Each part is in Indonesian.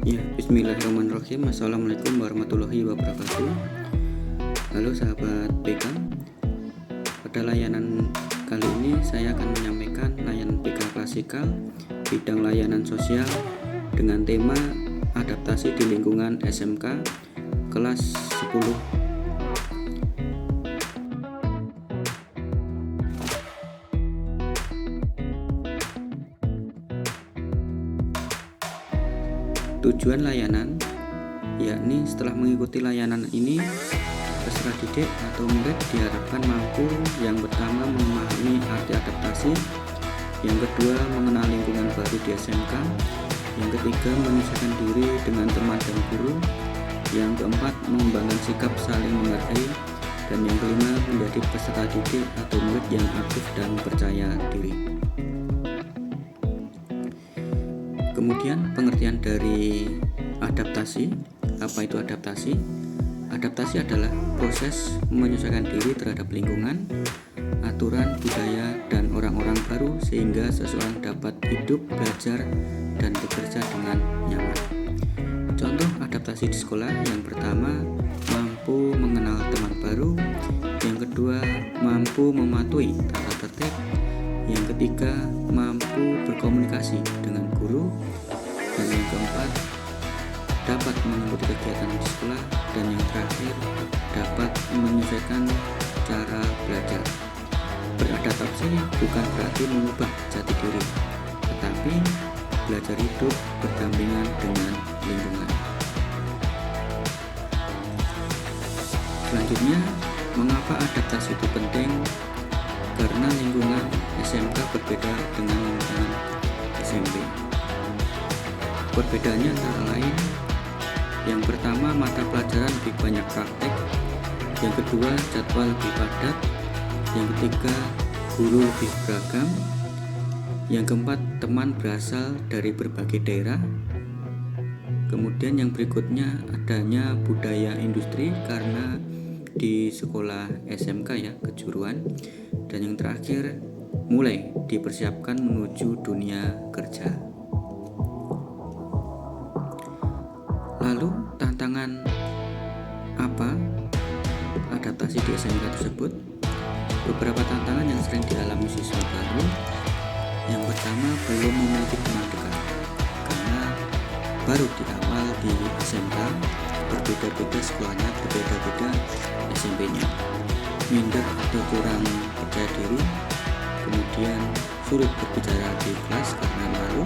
Ya, bismillahirrahmanirrahim. Assalamualaikum warahmatullahi wabarakatuh. Halo sahabat PK. Pada layanan kali ini saya akan menyampaikan layanan PK klasikal bidang layanan sosial dengan tema adaptasi di lingkungan SMK kelas 10. Tujuan layanan yakni setelah mengikuti layanan ini, peserta didik atau murid diharapkan mampu yang pertama memahami arti adaptasi, yang kedua mengenal lingkungan baru di SMK, yang ketiga menyesuaikan diri dengan teman dan guru, yang keempat mengembangkan sikap saling menghargai, dan yang kelima menjadi peserta didik atau murid yang aktif dan percaya diri. Kemudian pengertian dari adaptasi. Apa itu adaptasi? Adaptasi adalah proses menyesuaikan diri terhadap lingkungan, aturan, budaya, dan orang-orang baru sehingga seseorang dapat hidup, belajar, dan bekerja dengan nyaman. Contoh adaptasi di sekolah yang pertama, mampu mengenal teman baru, yang kedua, mampu mematuhi tata tertib, yang ketiga, mampu berkomunikasi dengan guru, dan yang keempat, dapat mengikuti kegiatan di sekolah, dan yang terakhir, dapat menyesuaikan cara belajar. Beradaptasi bukan berarti mengubah jati diri, tetapi belajar hidup berdampingan dengan lingkungan. Selanjutnya, mengapa adaptasi itu penting? Karena lingkungan SMK berbeda dengan lingkungan SMP. Perbedaannya antara lain, yang pertama mata pelajaran lebih banyak praktek, yang kedua jadwal lebih padat, yang ketiga guru lebih beragam, yang keempat teman berasal dari berbagai daerah. Kemudian yang berikutnya adanya budaya industri karena di sekolah SMK ya, kejuruan. Dan yang terakhir mulai dipersiapkan menuju dunia kerja. Lalu tantangan apa adaptasi di SMK tersebut? Beberapa tantangan yang sering dialami siswa baru. Yang pertama, belum memiliki teman dekat karena baru di awal di SMK, berbeda-beda sekolahnya, berbeda-beda SMP-nya. Minder atau kurang percaya diri, kemudian sulit berbicara di kelas karena malu,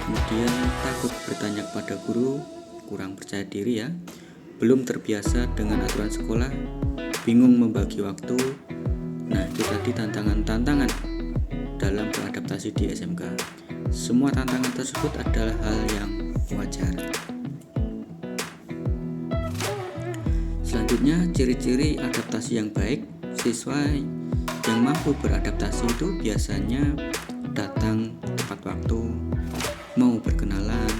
kemudian takut bertanya kepada guru, kurang percaya diri ya, belum terbiasa dengan aturan sekolah, bingung membagi waktu. Nah, itu tadi tantangan-tantangan dalam beradaptasi di SMK. Semua tantangan tersebut adalah hal yang wajar. Selanjutnya, ciri-ciri adaptasi yang baik. Siswa yang mampu beradaptasi itu biasanya datang tepat waktu, mau berkenalan,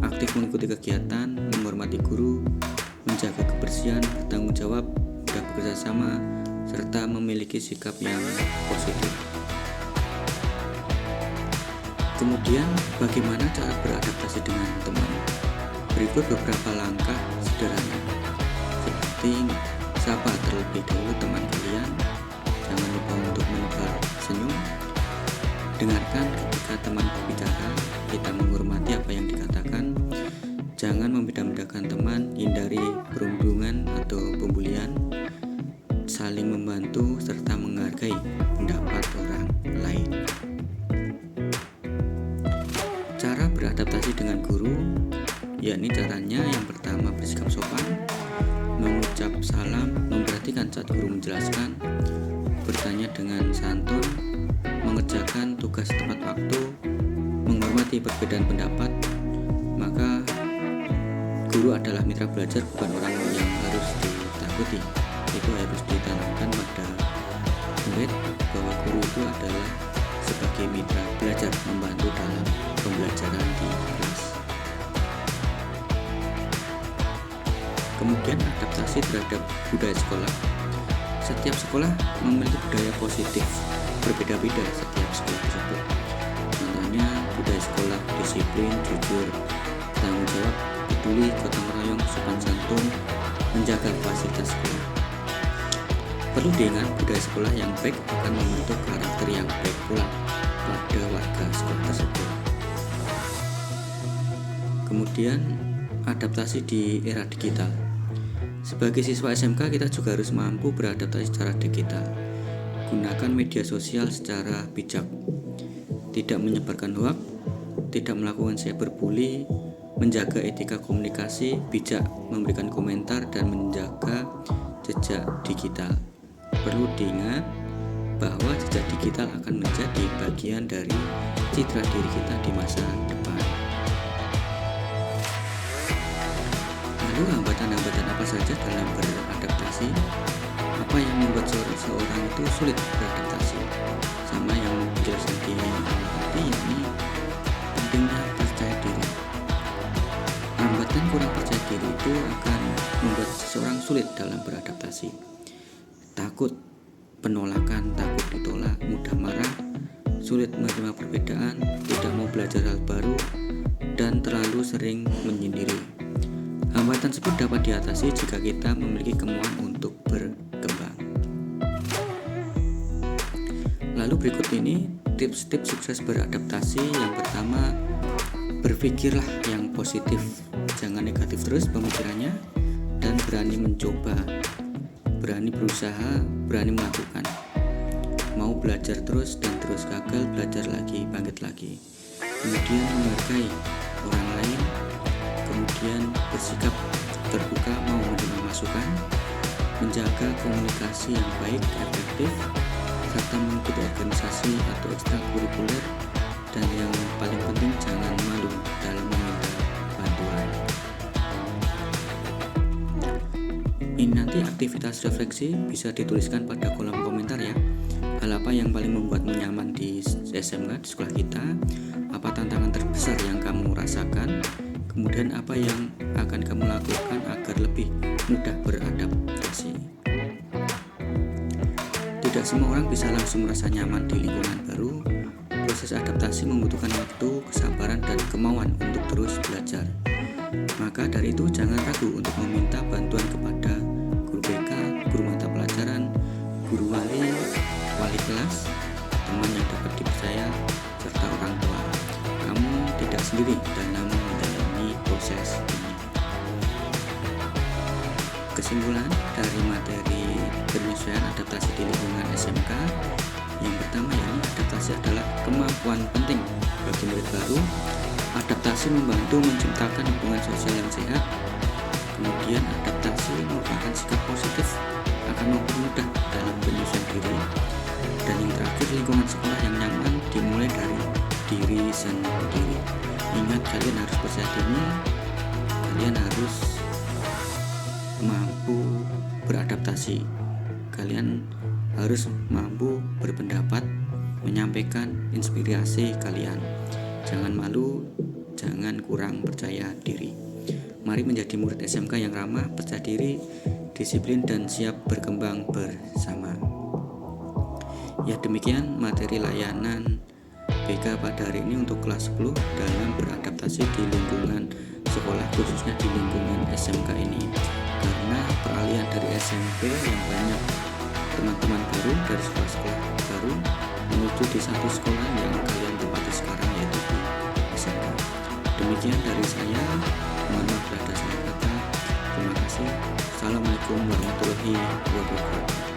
aktif mengikuti kegiatan, menghormati guru, menjaga kebersihan, bertanggung jawab, mudah bekerja sama, serta memiliki sikap yang positif. Kemudian, bagaimana cara beradaptasi dengan teman? Berikut beberapa langkah sederhana. Seperti sapa terlebih dahulu teman kalian, jangan lupa untuk menebar senyum, dengarkan ketika teman berbicara, kita menghormati apa yang dikatakan, jangan membeda-bedakan teman, hindari perundungan atau pembulian, saling membantu serta menghargai pendapat orang lain. Cara beradaptasi dengan guru, yakni caranya yang pertama bersikap sopan, mengucap salam, memperhatikan saat guru menjelaskan, bertanya dengan santun, mengerjakan tugas tepat waktu, menghormati perbedaan pendapat. Maka guru adalah mitra belajar, bukan orang yang harus ditakuti. Itu harus ditanamkan pada murid bahwa guru itu adalah sebagai mitra belajar, membantu dalam pembelajaran di kelas. Kemudian adaptasi terhadap budaya sekolah. Setiap sekolah memiliki budaya positif, berbeda-beda setiap sekolah tersebut. Contohnya budaya sekolah disiplin, jujur, bertanggung jawab, peduli, gotong royong, sopan santun, menjaga fasilitas sekolah. Perlu diingat, budaya sekolah yang baik akan membentuk karakter yang baik pula pada warga sekolah tersebut. Kemudian, adaptasi di era digital. Sebagai siswa SMK, kita juga harus mampu beradaptasi secara digital. Gunakan media sosial secara bijak, tidak menyebarkan hoaks, tidak melakukan cyberbully, menjaga etika komunikasi, bijak memberikan komentar, dan menjaga jejak digital. Perlu diingat bahwa jejak digital akan menjadi bagian dari citra diri kita di masa depan. Lalu hambatan-hambatan apa saja dalam beradaptasi? Apa yang membuat seorang itu sulit beradaptasi? Sama yang dijelaskan di awal tadi, ini pentingnya percaya diri. Hambatan kurang percaya diri itu akan membuat seseorang sulit dalam beradaptasi. Takut penolakan, takut ditolak, mudah marah, sulit menerima perbedaan, tidak mau belajar hal baru, dan terlalu sering menyendiri. Hambatan tersebut dapat diatasi jika kita memiliki kemauan untuk berkembang. Lalu berikut ini tips-tips sukses beradaptasi. Yang pertama, berpikirlah yang positif, jangan negatif terus pemikirannya, dan berani mencoba, berani berusaha, berani melakukan. Mau belajar terus dan terus, gagal belajar lagi, bangkit lagi. Kemudian menghargai orang lain, kemudian bersikap terbuka, mau menerima masukan, menjaga komunikasi yang baik, efektif, serta mengikuti organisasi atau ekstrakurikuler, dan yang paling penting jangan malu dalam meminta bantuan. Ini nanti aktivitas refleksi bisa dituliskan pada kolom komentar ya. Hal apa yang paling membuatmu nyaman di SMK, di sekolah kita? Apa tantangan terbesar yang kamu rasakan? Kemudian apa yang akan kamu lakukan agar lebih mudah beradaptasi? Tidak semua orang bisa langsung merasa nyaman di lingkungan baru. Proses adaptasi membutuhkan waktu, kesabaran, dan kemauan untuk terus belajar. Maka dari itu jangan ragu untuk meminta bantuan kepada guru BK, guru mata pelajaran, guru wali kelas, teman yang dapat dipercaya, serta orang tua. Kamu tidak sendiri dalam menjalani proses ini. Kesimpulan dari materi penyesuaian adaptasi di lingkungan SMK, yang pertama yakni adaptasi adalah kemampuan penting bagi murid baru. Adaptasi membantu menciptakan hubungan sosial yang sehat. Kemudian adaptasi merupakan sikap positif, akan mempermudah dalam penyesuaian diri. Dan yang terakhir, lingkungan sekolah yang nyaman dimulai dari diri sendiri. Ingat, kalian harus percaya diri, kalian harus mampu beradaptasi, kalian harus mampu berpendapat, menyampaikan inspirasi kalian. Jangan malu, jangan kurang percaya diri. Mari menjadi murid SMK yang ramah, percaya diri, disiplin, dan siap berkembang bersama. Ya, demikian materi layanan BK pada hari ini untuk kelas 10 dalam beradaptasi di lingkungan sekolah, khususnya di lingkungan SMK ini. Karena peralihan dari SMP yang banyak teman-teman baru dari sekolah-sekolah baru menuju di satu sekolah yang kalian tempati sekarang, yaitu di SMK. Demikian dari saya, mohon maaf bila ada salah kata. Terima kasih. Assalamualaikum warahmatullahi wabarakatuh.